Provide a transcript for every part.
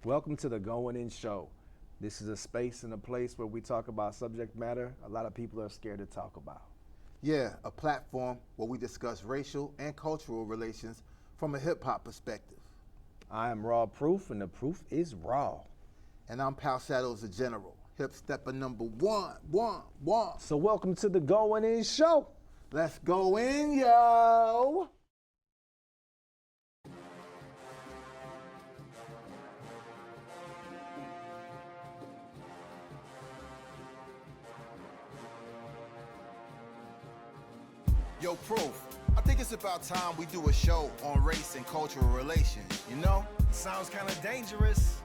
Welcome to the Goin Show. This is a space and a place where we talk about subject matter a lot of people are scared to talk about. Yeah, a platform where we discuss racial and cultural relations from a hip hop perspective. I am Raw Proof, and the proof is raw. And I'm Pal Shadows the General, hip stepper number one. So welcome to the Goin Show. Let's go in, yo. Yo, Proof, I think it's about time we do a show on race and cultural relations, you know? Sounds kind of dangerous.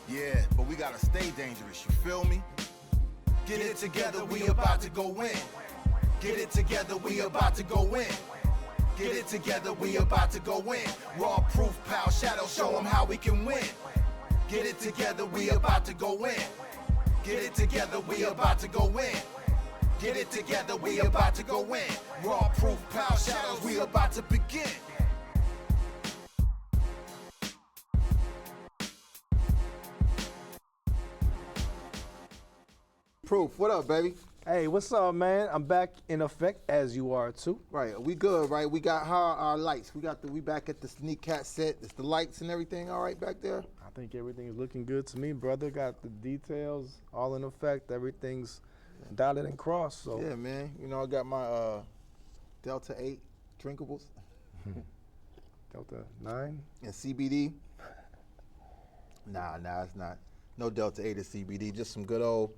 Yeah, but we gotta stay dangerous, you feel me? Get it together, we about to go in. Get it together, we about to go in. Get it together, we about to go in. Raw Proof, Pal Shadow, show them how we can win. Get it together, we about to go in. Get it together, we about to go in. Get it together, we about to go in. Raw Proof, Pal Shadows, we about to begin. Proof, what up, baby? Hey, what's up, man? I'm back in effect, as you are too. Right, we good, right? We got our lights. We back at the Sneak Cat set. It's the lights and everything all right back there? I think everything is looking good to me, brother. Got the details all in effect. Everything's dotted and crossed. So Yeah, man. You know, I got my Delta 8 drinkables Delta 9. and CBD. Nah, it's not. No Delta 8 or CBD. Just some good old,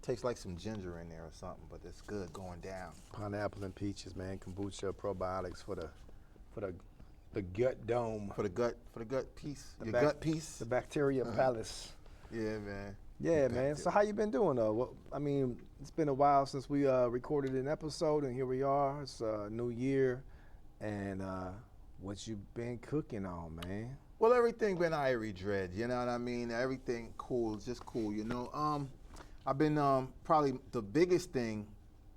tastes like some ginger in there or something, but it's good going down. Pineapple and peaches, man. Kombucha, probiotics for the gut dome. For the gut piece. The Your bac- gut piece. The bacteria palace. Yeah, man. Yeah, man. So how you been doing though? Well, I mean, it's been a while since we recorded an episode, and here we are. It's a new year, and what you been cooking on, man? Well, everything been Irie Dread, you know what I mean? Everything cool, just cool, you know. I've been probably the biggest thing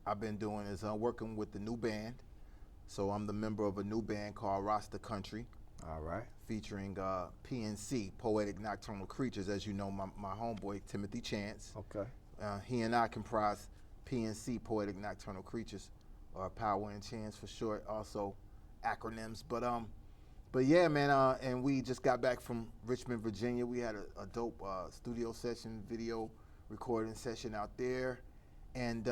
I've been doing is working with the new band. So I'm the member of a new band called Rasta Country, All right. featuring PNC, Poetic Nocturnal Creatures, as you know, my homeboy Timothy Chance. Okay. He and I comprise PNC, Poetic Nocturnal Creatures, or Power and Chance for short, also acronyms. But yeah, man, and we just got back from Richmond, Virginia. We had a dope studio session, video recording session out there, and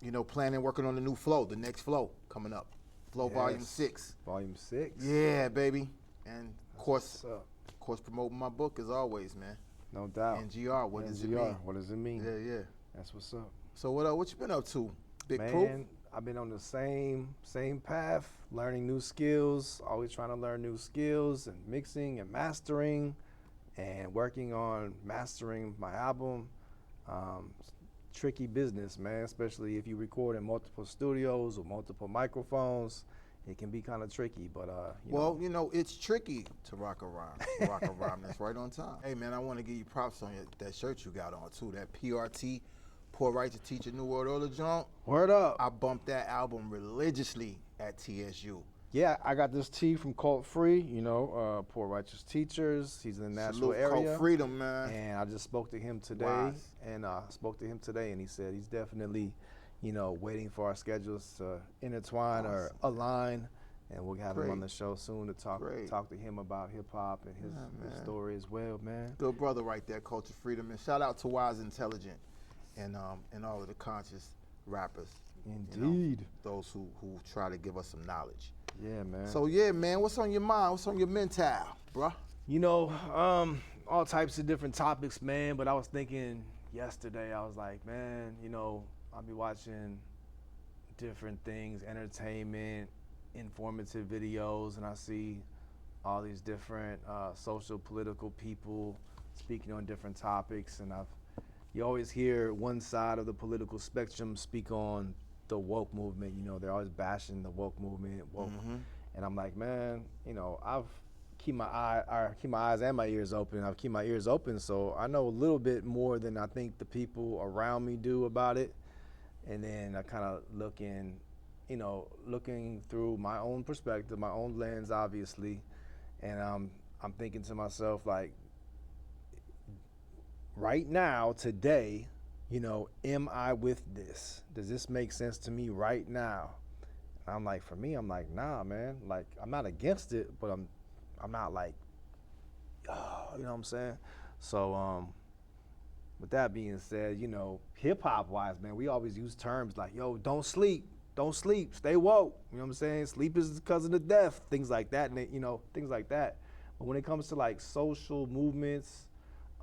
you know, planning, working on the new flow, the next flow coming up, Flow Volume Yes. 6. Volume 6. Yeah, baby, and What's up? of course, promoting my book as always, man. No doubt. NGR, what does it NGR, mean? what does it mean? Yeah. That's what's up. So what you been up to, Big Man, Proof? I've been on the same path, learning new skills, always trying to learn new skills and mixing and mastering and working on mastering my album. Tricky business, man, especially if you record in multiple studios or multiple microphones. It can be kind of tricky, but You know, it's tricky to rock a rhyme. That's right on time. Hey, man, I want to give you props on that shirt you got on, too. That PRT, Poor Right to Teach a New World Order joint. word up. I bumped that album religiously at TSU. Yeah, I got this tea from Cult Free, Poor Righteous Teachers. He's in the Nashville Salute area. Cult Freedom, man. And I just spoke to him today, Wise. and he said he's definitely, waiting for our schedules to intertwine or align, and we'll have him on the show soon to talk to him about hip hop and his story as well, man. Good brother right there, Culture Freedom. And shout out to Wise Intelligent and all of the conscious rappers. Indeed. Those who try to give us some knowledge. Yeah, man. So yeah, man, what's on your mind? What's on your mental, bruh? All types of different topics, man. But I was thinking yesterday, I was like, man, I'll be watching different things, entertainment, informative videos, and I see all these different social, political people speaking on different topics, and you always hear one side of the political spectrum speak on the woke movement. They're always bashing the woke movement, and I'm like, man, I've keep my eyes and my ears open. I've keep my ears open, so I know a little bit more than I think the people around me do about it. And then I kind of looking through my own perspective, my own lens, obviously, and I'm thinking to myself, like, right now, today, am I with this? Does this make sense to me right now? And I'm like, for me, I'm like, nah, man. Like, I'm not against it, but I'm not like, oh, you know what I'm saying? So, with that being said, hip hop wise, man, we always use terms like, yo, don't sleep, stay woke. You know what I'm saying? Sleep is the cousin of death, things like that, and things like that. But when it comes to like social movements,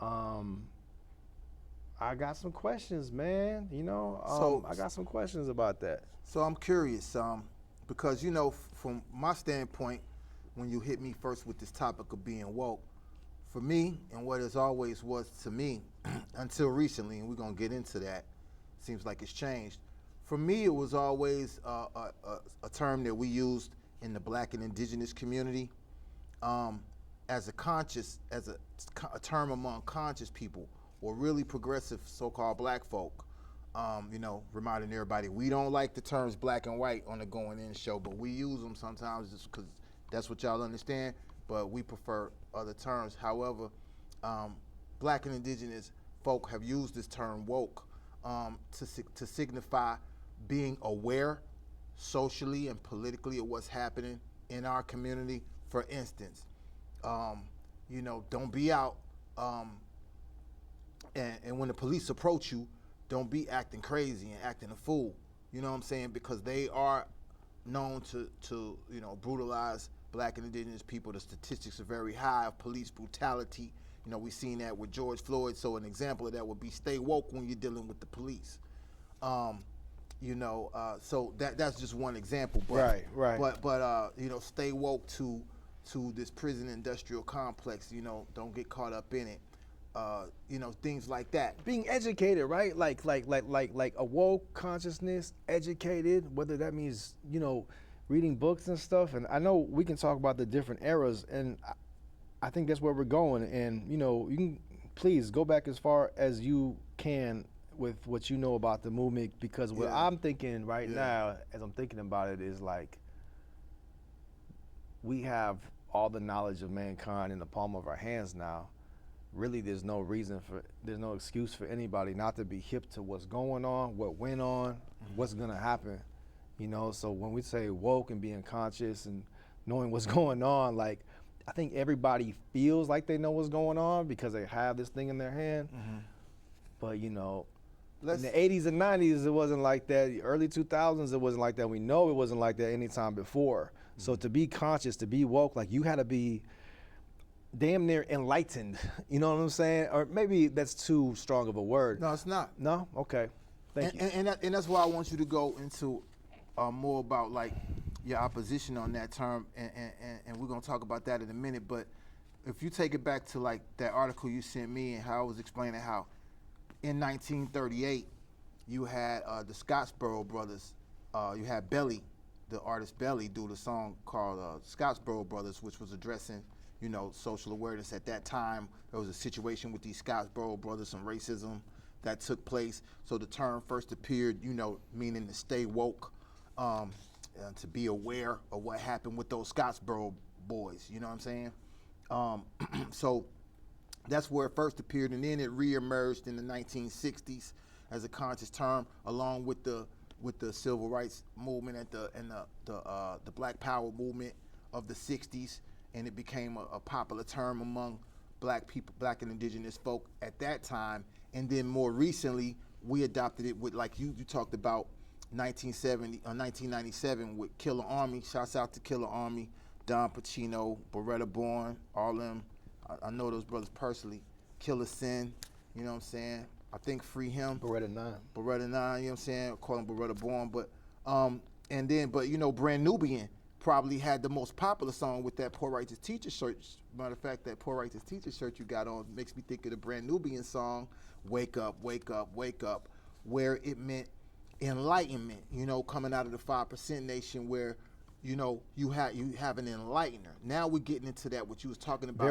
I got some questions, man. I got some questions about that. So I'm curious, because from my standpoint, when you hit me first with this topic of being woke, for me, and what it always was to me, until recently, and we're gonna get into that, seems like it's changed. For me, it was always a term that we used in the Black and Indigenous community, as a term among conscious people, or really progressive so-called black folk. Reminding everybody, we don't like the terms black and white on the Going In show, but we use them sometimes just because that's what y'all understand, but we prefer other terms. However, Black and Indigenous folk have used this term woke to signify being aware socially and politically of what's happening in our community. For instance, don't be out, and when the police approach you, don't be acting crazy and acting a fool. You know what I'm saying? Because they are known to brutalize Black and Indigenous people. The statistics are very high of police brutality. We've seen that with George Floyd. So an example of that would be stay woke when you're dealing with the police. So that's just one example. But, Right. But stay woke to this prison industrial complex. Don't get caught up in it. Things like that. Being educated, right? Like a woke consciousness, educated, whether that means, reading books and stuff. And I know we can talk about the different eras, and I think that's where we're going. And, you can please go back as far as you can with what you know about the movement, because what I'm thinking right now, as I'm thinking about it, is like, we have all the knowledge of mankind in the palm of our hands now. Really, there's no excuse for anybody not to be hip to what's going on, what went on, what's gonna happen. So when we say woke and being conscious and knowing what's going on, like, I think everybody feels like they know what's going on because they have this thing in their hand. But in the 80s and 90s, it wasn't like that. The early 2000s, it wasn't like that. We know it wasn't like that any time before. So to be conscious, to be woke, like, you had to be damn near enlightened, you know what I'm saying? Or maybe that's too strong of a word. No, it's not. No? Okay. Thank you. And that's why I want you to go into more about like your opposition on that term, and we're gonna talk about that in a minute. But if you take it back to like that article you sent me and how I was explaining how in 1938 you had the Scottsboro Brothers, you had Belly, the artist Belly, do the song called Scottsboro Brothers, which was addressing social awareness. At that time, there was a situation with these Scottsboro Brothers, some racism that took place. So the term first appeared, meaning to stay woke, to be aware of what happened with those Scottsboro boys. You know what I'm saying? So that's where it first appeared, and then it reemerged in the 1960s as a conscious term, along with the civil rights movement and the Black Power movement of the 60s. And it became a popular term among black people, Black and Indigenous folk at that time. And then more recently, we adopted it with, like you talked about, 1997 with Killer Army. Shouts out to Killer Army, Don Pacino, Beretta Bourne, all them. I know those brothers personally. Killer Sin, you know what I'm saying? I think Free Him. Beretta 9. Beretta 9, you know what I'm saying? I call him Beretta Bourne. But Brand Nubian probably had the most popular song with that Poor Righteous Teacher shirt. Matter of fact, that Poor Righteous Teacher shirt you got on makes me think of the Brand Nubian song, Wake Up, Wake Up, Wake Up, where it meant enlightenment, coming out of the 5% nation, where, you have an enlightener. Now we're getting into that, what you was talking about.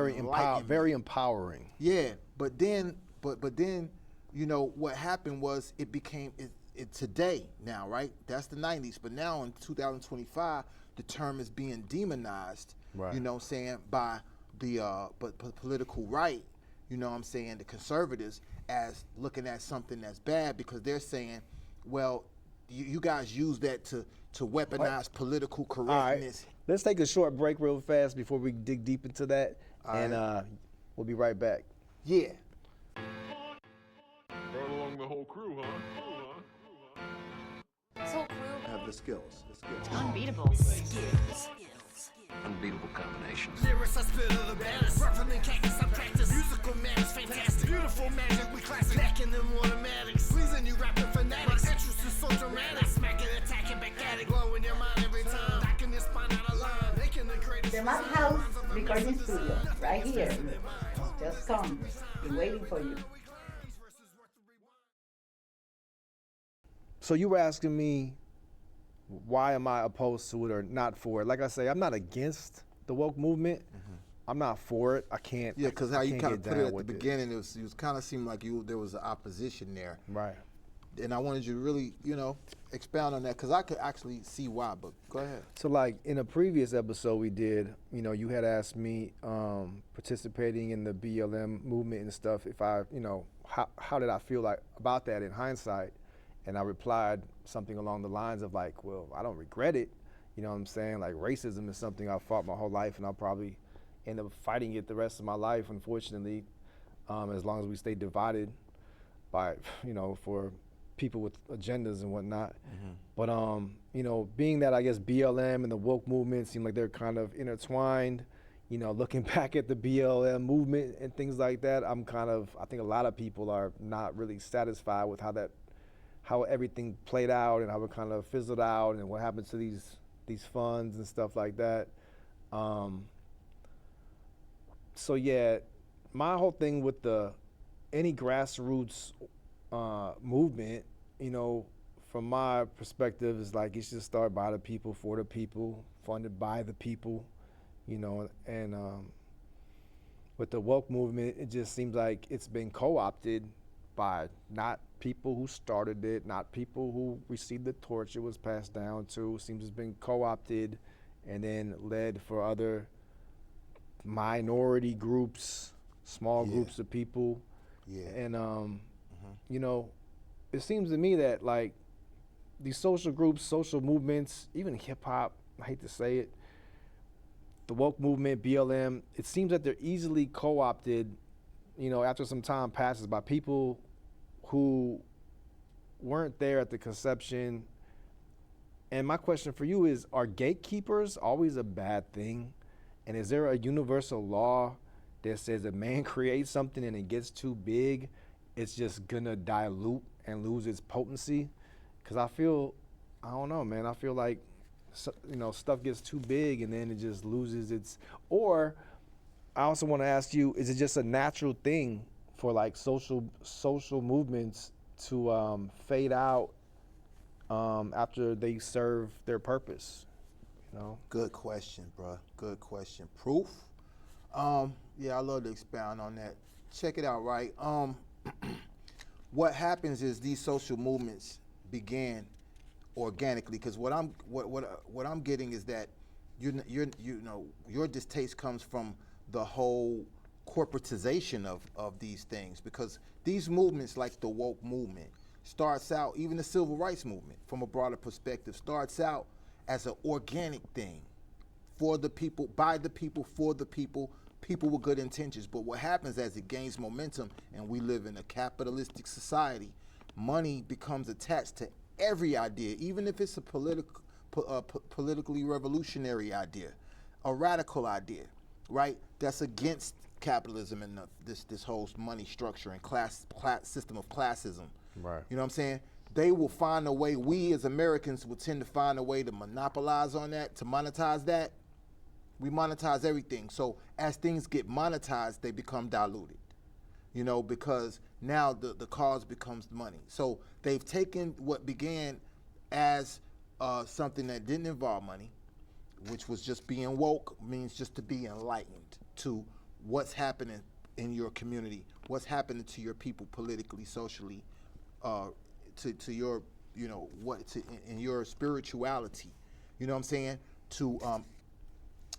Very empowering. Yeah, but then, what happened was it became, it today now, right? That's the 90s, but now in 2025, the term is being demonized, right. By the political right, you know what I'm saying, the conservatives as looking at something that's bad because they're saying, well, you guys use that to weaponize political All right, correctness. let's take a short break real fast before we dig deep into that, we'll be right back. Yeah. Brought along the whole crew, huh? This whole crew, Have the skills. unbeatable skills. Unbeatable combinations. Lyrics I spit are the baddest. Perfectly cactus, I practice. Musical madness, fantastic. Beautiful magic, we classic. Packing them automatics. Pleasing you rapping fanatics. My entrance is so dramatic. Smacking, attacking, back at it. Blowing your mind every time. Knocking this spine out of line. Making the greatest. The Madhouse Recording Studio, right here. Just come. Been waiting for you. So you were asking me, why am I opposed to it or not for it? Like I say, I'm not against the woke movement. I'm not for it. I can't. Yeah, because how I you can't kind of get put it down at the with beginning, it was kind of seemed like there was an opposition there. Right. And I wanted you to really, expound on that because I could actually see why, but go ahead. So like in a previous episode we did, you had asked me participating in the BLM movement and stuff, if I, how did I feel like about that in hindsight? And I replied something along the lines of like, well, I don't regret it. You know what I'm saying? Like racism is something I fought my whole life and I'll probably end up fighting it the rest of my life, unfortunately, as long as we stay divided by, for people with agendas and whatnot. But, being that I guess BLM and the woke movement seem like they're kind of intertwined, looking back at the BLM movement and things like that, I think a lot of people are not really satisfied with how everything played out and how it kind of fizzled out and what happened to these funds and stuff like that. So yeah, my whole thing with any grassroots movement, from my perspective is like it should start by the people, for the people, funded by the people, and with the woke movement, it just seems like it's been co-opted by not people who started it, not people who received the torch it was passed down to. Seems it's been co-opted and then led for other minority groups, small groups of people. Yeah. And, it seems to me that like these social groups, social movements, even hip hop, I hate to say it, the woke movement, BLM, it seems that they're easily co-opted, after some time passes by people who weren't there at the conception. And my question for you is, are gatekeepers always a bad thing? And is there a universal law that says if man creates something and it gets too big, it's just gonna dilute and lose its potency? Because I don't know, man, I feel like, stuff gets too big and then it just loses its, or I also want to ask you, is it just a natural thing for like social movements to fade out after they serve their purpose? Good question, bro. Good question. Proof? Yeah, I love to expound on that. Check it out, right? What happens is these social movements began organically, because what I'm getting is that your distaste comes from the whole corporatization of these things, because these movements like the woke movement starts out, even the civil rights movement from a broader perspective, starts out as an organic thing for the people, by the people, for the people with good intentions. But what happens as it gains momentum, and we live in a capitalistic society, money becomes attached to every idea, even if it's a politically revolutionary idea, a radical idea, right? That's against capitalism and this whole money structure and class system of classism. Right. You know what I'm saying? They will find a way, we as Americans will tend to find a way to monopolize on that, to monetize that. We monetize everything. So as things get monetized, they become diluted, because now the cause becomes money. So they've taken what began as something that didn't involve money, which was just being woke, means just to be enlightened to what's happening in your community, what's happening to your people politically, socially, to your, in your spirituality. You know what I'm saying?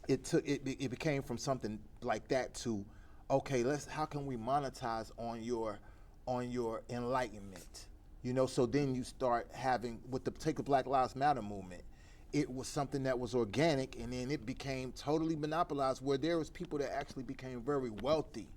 It became from something like that to okay, how can we monetize on your enlightenment? You know, so then you start having, with the take the Black Lives Matter movement, it was something that was organic, and then it became totally monopolized, where there was people that actually became very wealthy.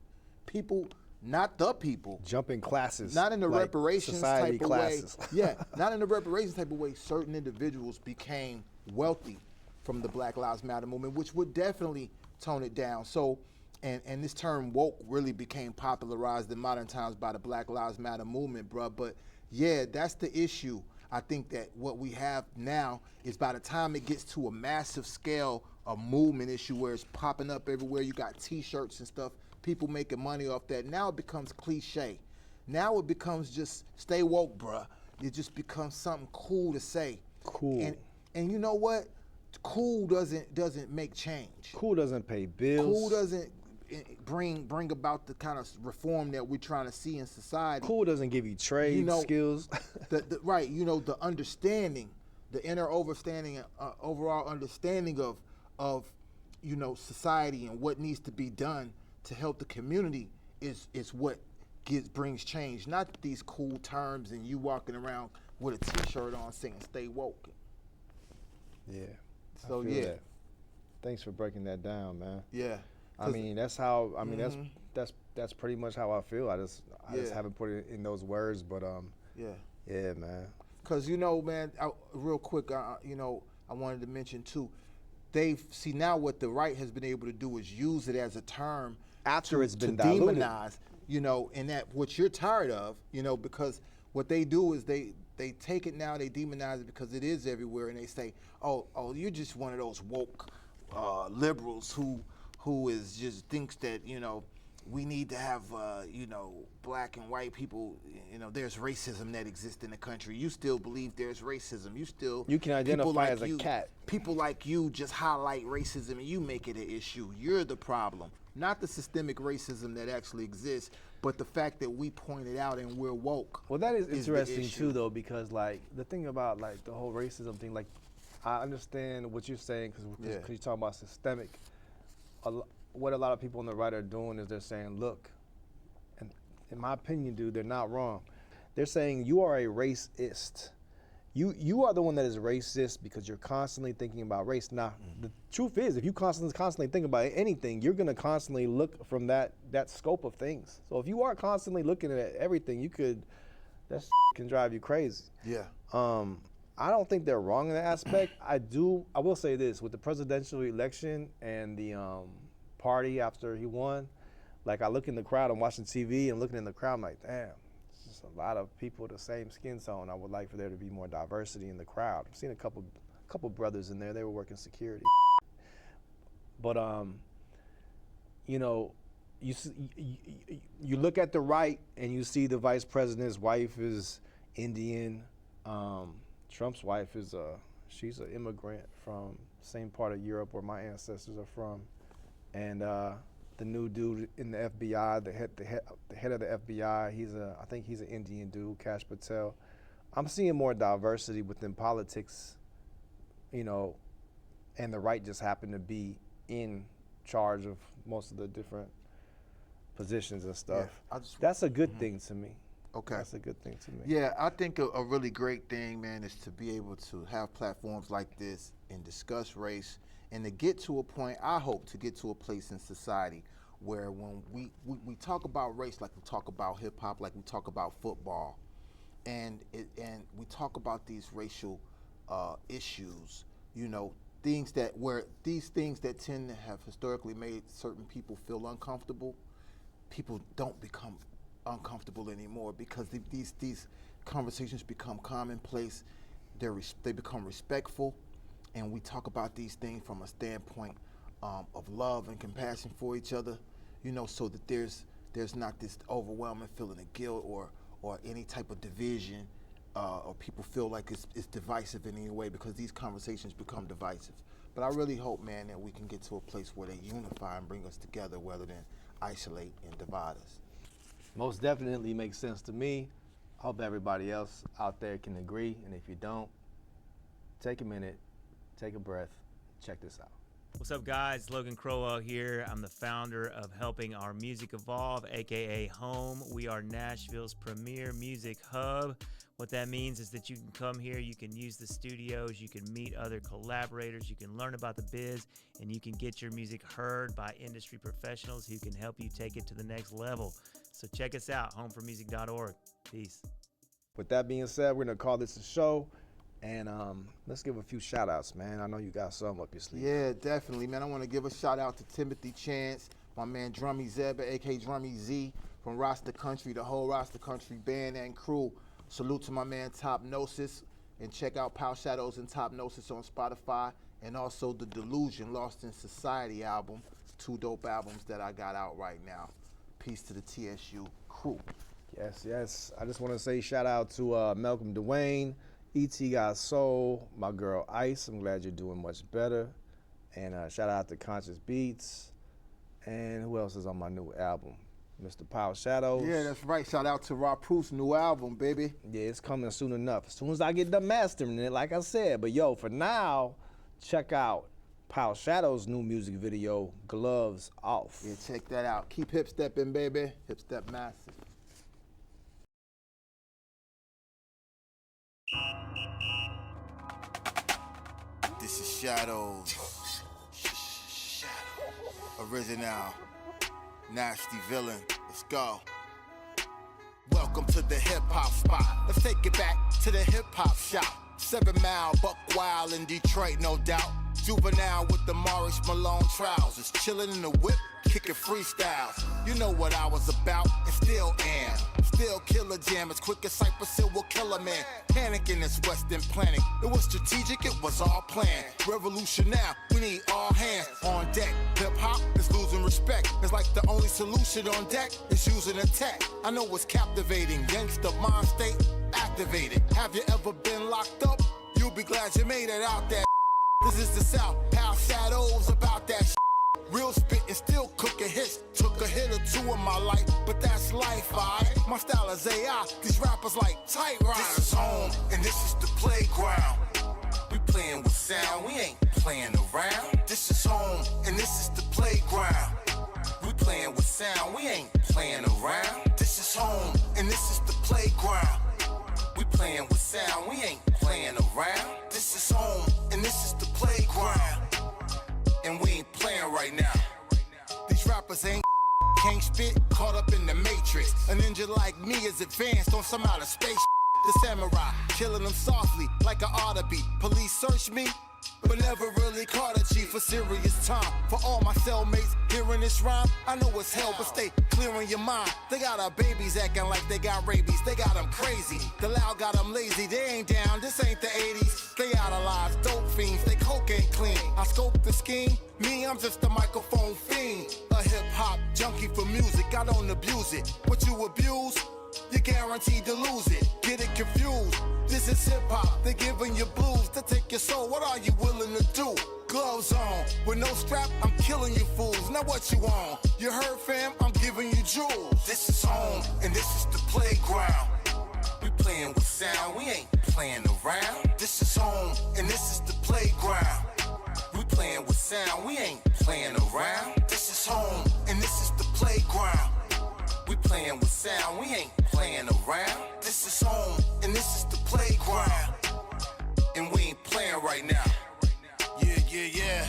People, not the people. Jumping classes. Not in the like reparations society type classes. of way. Yeah, not in the reparations type of way. Certain individuals became wealthy from the Black Lives Matter movement, which would definitely tone it down. So, and this term woke really became popularized in modern times by the Black Lives Matter movement, bruh. But yeah, that's the issue. I think that what we have now is, by the time it gets to a massive scale, a movement issue where it's popping up everywhere, you got t-shirts and stuff, people making money off that. Now it becomes cliche. Now it becomes just stay woke, bruh. It just becomes something cool to say. Cool. And you know what? Cool doesn't make change. Cool doesn't pay bills. Cool doesn't bring about the kind of reform that we're trying to see in society. Cool doesn't give you trade skills. Right, you know, the understanding, the inner overstanding, overall understanding of you know, society and what needs to be done to help the community is what brings change. Not these cool terms and you walking around with a t-shirt on saying "Stay woke." Yeah. So I feel yeah. that. Thanks for breaking that down, man. Yeah. I mean, that's how. I mean, that's pretty much how I feel. I just haven't put it in those words, but yeah, man. Cause you know, man, real quick, you know, I wanted to mention too. See now what the right has been able to do is use it as a term after it's been diluted. Demonize, you know, and that what you're tired of, you know, because what they do is they take it now, they demonize it because it is everywhere, and they say, oh, you're just one of those woke liberals who is just thinks that, you know, we need to have, you know, black and white people, you know, there's racism that exists in the country. You still believe there's racism. You can identify as a cat. People like you just highlight racism and you make it an issue. You're the problem. Not the systemic racism that actually exists, but the fact that we point it out and we're woke. Well, that is interesting too, though, because like the thing about like the whole racism thing, like I understand what you're saying because you're talking about systemic. What a lot of people on the right are doing is they're saying, look, and in my opinion, dude, they're not wrong. They're saying you are a racist. You are the one that is racist because you're constantly thinking about race. Now, the truth is, if you constantly think about anything, you're gonna constantly look from that scope of things. So if you are constantly looking at everything, that can drive you crazy. Yeah. I don't think they're wrong in that aspect. I will say this, with the presidential election and the party after he won, like I look in the crowd, I'm watching TV and looking in the crowd, I'm like, damn, it's just a lot of people the same skin tone. I would like for there to be more diversity in the crowd. I've seen a couple brothers in there, they were working security. But you know, you look at the right and you see the vice president's wife is Indian. Trump's wife is she's an immigrant from the same part of Europe where my ancestors are from. And the new dude in the FBI, the head of the FBI, I think he's an Indian dude, Kash Patel. I'm seeing more diversity within politics, you know, and the right just happened to be in charge of most of the different positions and stuff. Yeah, that's a good thing to me. Okay. That's a good thing to me. Yeah, I think a really great thing, man, is to be able to have platforms like this and discuss race, and to get to a point, I hope to get to a place in society where when we talk about race like we talk about hip hop, like we talk about football, and we talk about these racial issues, you know, these things that tend to have historically made certain people feel uncomfortable, people don't become uncomfortable anymore because these conversations become commonplace. They become respectful, and we talk about these things from a standpoint of love and compassion for each other, you know, so that there's not this overwhelming feeling of guilt or any type of division, or people feel like it's divisive in any way, because these conversations become divisive. But I really hope, man, that we can get to a place where they unify and bring us together rather than isolate and divide us. Most definitely makes sense to me. I hope everybody else out there can agree, and if you don't, take a minute, take a breath, check this out. What's up, guys? Logan Crowell here. I'm the founder of Helping Our Music Evolve, aka Home. We are Nashville's premier music hub. What that means is that you can come here, you can use the studios, you can meet other collaborators, you can learn about the biz, and you can get your music heard by industry professionals who can help you take it to the next level. So check us out, homeformusic.org. Peace. With that being said, we're gonna call this a show, and let's give a few shout outs, man. I know you got some up your sleeve. Yeah, definitely, man. I want to give a shout out to Timothy Chance, my man Drummy Zeb, aka Drummy Z, from Rasta Country, the whole Rasta Country band and crew. Salute to my man Top Gnosis, and check out Pow Shadows and Top Gnosis on Spotify, and also the Delusion Lost in Society album, 2 dope albums that I got out right now. Peace to the TSU crew. Yes. I just want to say shout out to Malcolm Dwayne, E.T. Got Soul, my girl Ice. I'm glad you're doing much better. And shout out to Conscious Beats. And who else is on my new album? Mr. Power Shadows. Yeah, that's right. Shout out to Rob Proof's new album, baby. Yeah, it's coming soon enough. As soon as I get done mastering it, like I said. But yo, for now, check out Power Shadows' new music video, Gloves Off. Yeah, check that out. Keep hip stepping, baby. Hip step massive. This is Shadows. Original. Nasty villain. Let's go. Welcome to the hip hop spot. Let's take it back to the hip hop shop. 7 Mile, Buck Wild in Detroit, no doubt. Juvenile with the Maurice Malone trousers. Chillin' in the whip, kicking freestyles. You know what I was about, and still am. Still killer jam, as quick as Cypress Hill will kill a man. Panic in this Western planet. It was strategic, it was all planned. Revolution now, we need all hands on deck. Hip hop is losing respect. It's like the only solution on deck is using attack. I know it's captivating. Gangsta mind state activated. Have you ever been locked up? You'll be glad you made it out there. This is the South, Pow Shadows about that shit. Real spittin', still cooking hits. Took a hit or two in my life, but that's life, alright? My style is AI, these rappers like tight riders. This is home, and this is the playground. We playing with sound, we ain't playing around. This is home, and this is the playground. We playing with sound, we ain't playing around. This is home, and this is the playground. We playing with sound, we ain't playing around. This is home, and this is the playground. And we ain't playing right now. These rappers ain't can't spit, caught up in the matrix. A ninja like me is advanced on some outer space. The samurai, killing them softly like I ought to be. Police search me, but never really caught a chief for serious time. For all my cellmates hearing this rhyme, I know it's hell, but stay clear in your mind. They got our babies acting like they got rabies. They got them crazy. The loud got them lazy. They ain't down. This ain't the 80s. They idolize dope fiends. They coke ain't clean. I scope the scheme. Me, I'm just a microphone fiend. A hip hop junkie for music. I don't abuse it. What you abuse, you're guaranteed to lose it. Get it confused. This is hip hop. They're giving you blues to take your soul. What are you willing to do? Gloves on, with no strap, I'm killing you fools. Now what you on? You heard, fam? I'm giving you jewels. This is home, and this is the playground. We playing with sound, we ain't playing around. This is home, and this is the playground. We playing with sound, we ain't playing around. This is home, and this is the playground. We playing with sound, we ain't playing around. This is home, and this is the playground. And we ain't playing right now. Yeah.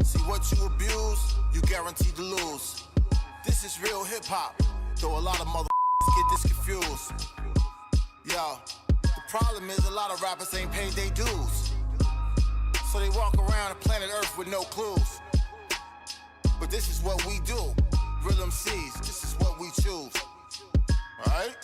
See what you abuse, you guaranteed to lose. This is real hip hop, though a lot of motherfuckers get this confused. Yo, the problem is a lot of rappers ain't paid their dues. So they walk around the planet Earth with no clues. But this is what we do. Real MCs, this is what we choose. Alright?